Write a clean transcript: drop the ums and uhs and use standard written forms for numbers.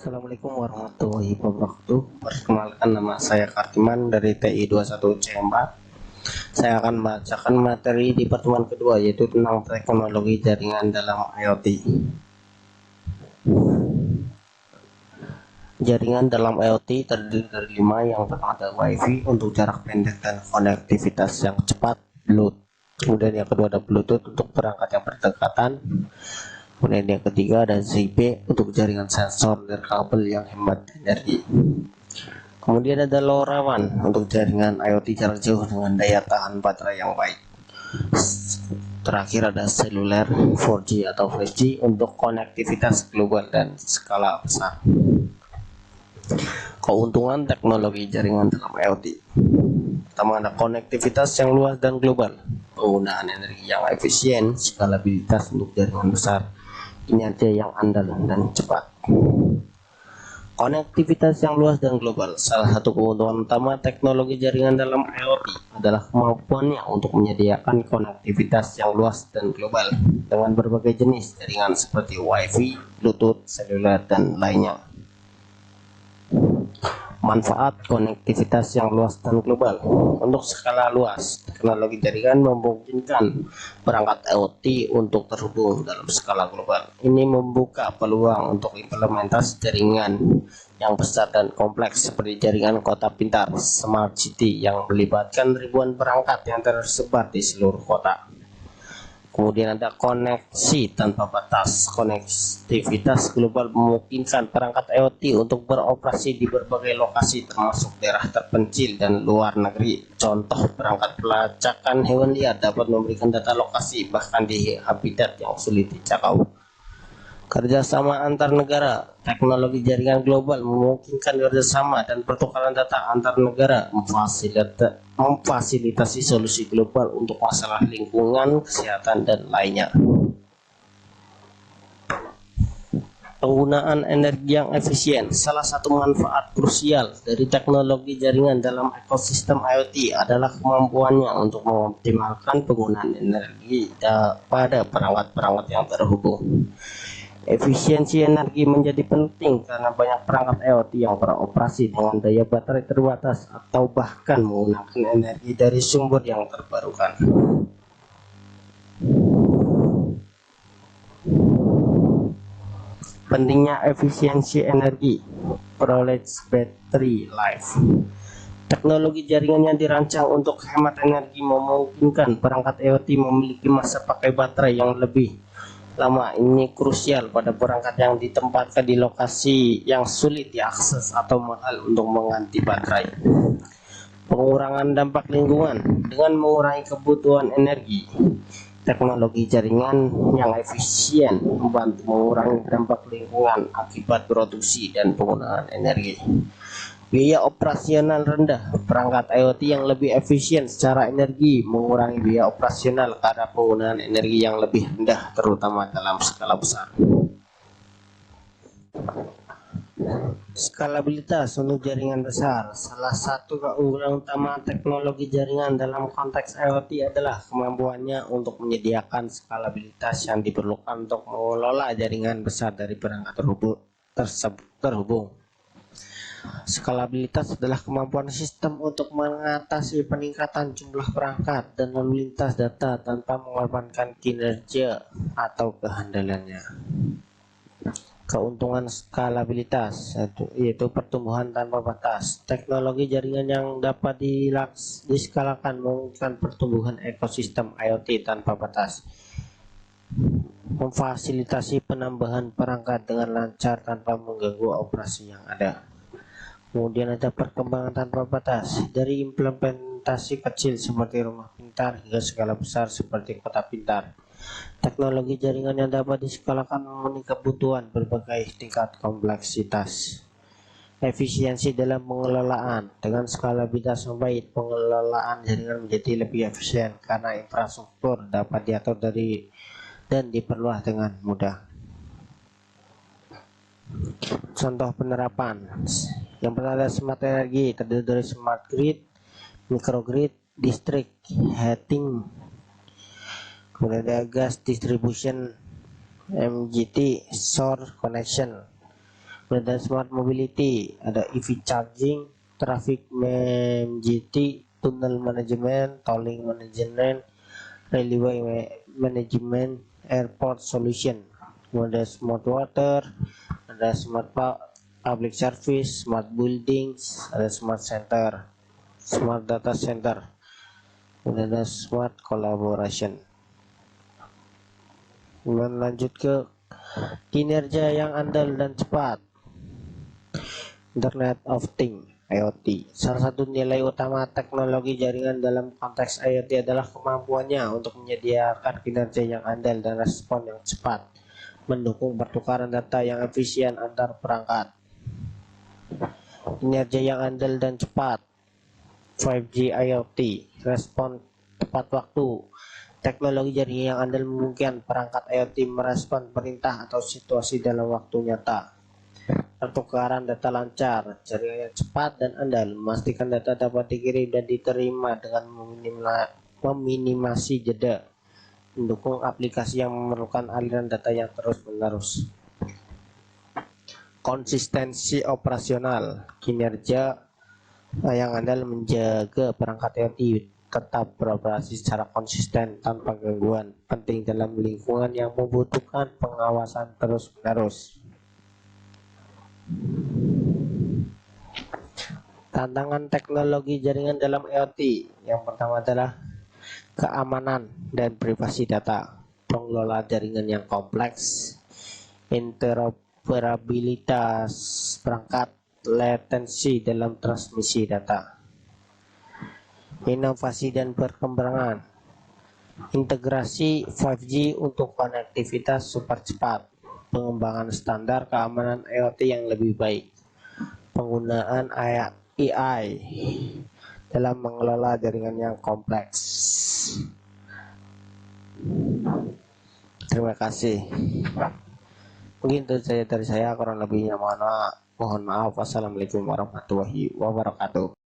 Assalamualaikum warahmatullahi wabarakatuh. Perkenalkan, nama saya Kartiman dari TI 21C4. Saya akan membacakan materi di pertemuan kedua, yaitu tentang teknologi jaringan dalam IoT. Jaringan dalam IoT terdiri dari 5. Yang pertama ada Wi-Fi untuk jarak pendek dan konektivitas yang cepat, Bluetooth. Kemudian yang kedua ada Bluetooth untuk perangkat yang berdekatan. Kemudian yang ketiga ada ZigBee untuk jaringan sensor dan kabel yang hemat energi. Kemudian ada LoRaWAN untuk jaringan IoT jarak jauh dengan daya tahan baterai yang baik. Terakhir ada seluler 4G atau 5G untuk konektivitas global dan skala besar. Keuntungan teknologi jaringan dalam IoT. Pertama ada konektivitas yang luas dan global, penggunaan energi yang efisien, skalabilitas untuk jaringan besar, kinerja yang andal dan cepat. Konektivitas yang luas dan global. Salah satu keuntungan utama teknologi jaringan dalam IoT adalah kemampuannya untuk menyediakan konektivitas yang luas dan global dengan berbagai jenis jaringan seperti Wi-Fi, Bluetooth, seluler, dan lainnya. Manfaat konektivitas yang luas dan global. Untuk skala luas, teknologi jaringan memungkinkan perangkat IoT untuk terhubung dalam skala global. Ini membuka peluang untuk implementasi jaringan yang besar dan kompleks seperti jaringan kota pintar, smart city yang melibatkan ribuan perangkat yang tersebar di seluruh kota. Kemudian ada koneksi tanpa batas. Konektivitas global memungkinkan perangkat IoT untuk beroperasi di berbagai lokasi termasuk daerah terpencil dan luar negeri. Contoh, perangkat pelacakan hewan liar dapat memberikan data lokasi bahkan di habitat yang sulit dijangkau. Kerjasama antar negara. Teknologi jaringan global memungkinkan kerjasama dan pertukaran data antar negara, memfasilitasi solusi global untuk masalah lingkungan, kesehatan, dan lainnya. Penggunaan energi yang efisien. Salah satu manfaat krusial dari teknologi jaringan dalam ekosistem IoT adalah kemampuannya untuk mengoptimalkan penggunaan energi pada perangkat-perangkat yang terhubung. Efisiensi energi menjadi penting karena banyak perangkat IoT yang beroperasi dengan daya baterai terbatas atau bahkan menggunakan energi dari sumber yang terbarukan. Pentingnya efisiensi energi. Prolege battery life. Teknologi jaringan yang dirancang untuk hemat energi memungkinkan perangkat IoT memiliki masa pakai baterai yang lebih lama. Ini krusial pada perangkat yang ditempatkan di lokasi yang sulit diakses atau mahal untuk mengganti baterai. Pengurangan dampak lingkungan. Dengan mengurangi kebutuhan energi, teknologi jaringan yang efisien membantu mengurangi dampak lingkungan akibat produksi dan penggunaan energi. Biaya operasional rendah. Perangkat IoT yang lebih efisien secara energi mengurangi biaya operasional karena penggunaan energi yang lebih rendah, terutama dalam skala besar. Skalabilitas untuk jaringan besar. Salah satu keunggulan utama teknologi jaringan dalam konteks IoT adalah kemampuannya untuk menyediakan skalabilitas yang diperlukan untuk mengelola jaringan besar dari perangkat terhubung. Skalabilitas adalah kemampuan sistem untuk mengatasi peningkatan jumlah perangkat dan lalu lintas data tanpa mengorbankan kinerja atau kehandalannya. Keuntungan skalabilitas yaitu pertumbuhan tanpa batas. Teknologi jaringan yang dapat diskalakan memungkinkan pertumbuhan ekosistem IoT tanpa batas. Memfasilitasi penambahan perangkat dengan lancar tanpa mengganggu operasi yang ada. Kemudian ada perkembangan tanpa batas, dari implementasi kecil seperti rumah pintar hingga skala besar seperti kota pintar. Teknologi jaringan yang dapat diskalakan memenuhi kebutuhan berbagai tingkat kompleksitas. Efisiensi dalam pengelolaan. Dengan skalabilitas membaik, pengelolaan jaringan menjadi lebih efisien karena infrastruktur dapat diatur dan diperluas dengan mudah. Contoh penerapan. Yang pertama adalah smart energi, terdiri dari smart grid, microgrid, district heating. Kemudian ada gas distribution, MGT, source connection. Kemudian smart mobility, ada EV charging, traffic management, tunnel management, tolling management, railway management, airport solution. Kemudian smart water, ada smart public service, smart buildings, ada smart center, smart data center, kemudian ada smart collaboration. Kemudian lanjut ke kinerja yang andal dan cepat. Internet of Things (IoT). Salah satu nilai utama teknologi jaringan dalam konteks IoT adalah kemampuannya untuk menyediakan kinerja yang andal dan respon yang cepat, mendukung pertukaran data yang efisien antar perangkat. Kinerja yang andal dan cepat, 5G IoT, respon tepat waktu. Teknologi jaringan yang andal memungkinkan perangkat IoT merespon perintah atau situasi dalam waktu nyata. Pertukaran data lancar, jaringan yang cepat dan andal, memastikan data dapat dikirim dan diterima dengan meminimasi jeda, mendukung aplikasi yang memerlukan aliran data yang terus-menerus. Konsistensi operasional, kinerja yang andal menjaga perangkat IoT tetap beroperasi secara konsisten tanpa gangguan, penting dalam lingkungan yang membutuhkan pengawasan terus-menerus. Tantangan teknologi jaringan dalam IoT yang pertama adalah keamanan dan privasi data, pengelolaan jaringan yang kompleks, interoperabilitas perangkat, latensi dalam transmisi data. Inovasi dan perkembangan, integrasi 5G untuk konektivitas super cepat, pengembangan standar keamanan IoT yang lebih baik, penggunaan AI dalam mengelola jaringan yang kompleks. Terima kasih. Mungkin itu saja dari saya, kurang lebihnya mohon maaf. Wassalamualaikum warahmatullahi wabarakatuh.